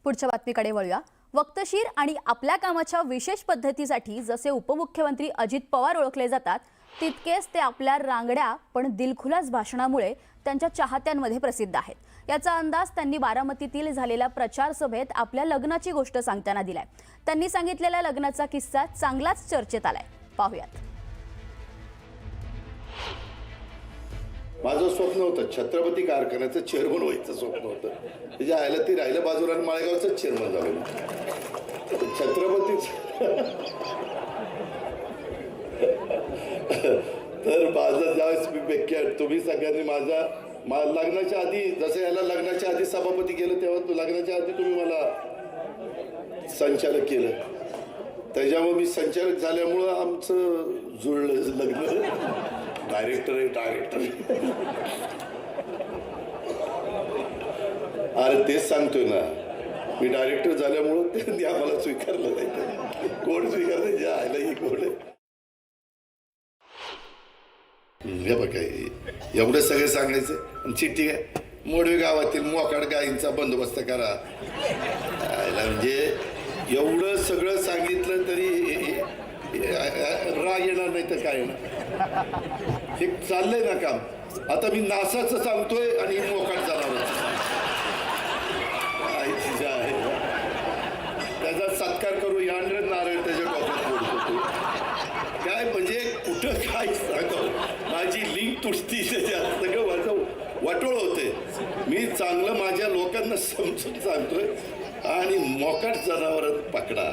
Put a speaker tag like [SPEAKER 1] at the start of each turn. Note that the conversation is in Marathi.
[SPEAKER 1] पुढच्या बातमीकडे वळूया। वक्तशीर आणि आपल्या कामाच्या विशेष पद्धतीसाठी जसे उपमुख्यमंत्री अजित पवार ओळखले जातात, तितकेच ते आपल्या रांगड्या पण दिलखुलास भाषणामुळे त्यांच्या चाहत्यांमध्ये प्रसिद्ध आहेत। याचा अंदाज त्यांनी बारामतीतील झालेल्या प्रचार सभेत आपल्या लग्नाची गोष्ट सांगताना दिलाय। त्यांनी सांगितलेल्या लग्नाचा किस्सा चांगलाच चर्चेत आलाय, पाहूयात।
[SPEAKER 2] माझं स्वप्न होतं छत्रपती कारखान्याचं चेअरमन व्हायचं स्वप्न होतं। त्याच्या आयला ती राहिलं बाजूला आणि माळेगावचं चेअरमन झालं। छत्रपतीच तर माझं ज्यावेळेस मी बेक्या तुम्ही सगळ्यांनी माझ्या लग्नाच्या आधी जसं याला लग्नाच्या आधी सभापती केलं तेव्हा तो लग्नाच्या आधी तुम्ही मला संचालक केलं। त्याच्यामुळे मी संचालक झाल्यामुळं आमचं जुळलं लग्न। डायरेक्टर आहे डायरेक्टर। अरे तेच सांगतोय ना, मी डायरेक्टर झाल्यामुळं त्यांनी आम्हाला स्वीकारलं नाही। कोण स्वीकारलं जे आयला ही कोण आहे। हे बघा एवढं सगळं सांगायचं आणि चिठ्ठी काय मोडवे गावातील मोकाट गायींचा बंदोबस्त करा। म्हणजे एवढं सगळं सांगितलं तरी राग येणार नाही तर काय येणार। हे चाललंय ना काम। आता मी नासाचं सांगतोय आणि मोकाट जनावरांचं त्याचा सत्कार करू यांड्रे नारळ त्याच्या डोक्यात फोडतो। काय म्हणजे कुठं काय सांगावं, माझी लिंक तुटती त्याच्यात सगळं माझं वाटोळ होते। मी चांगलं माझ्या लोकांना समजून सांगतोय आणि मोकाट जनावर पकडा।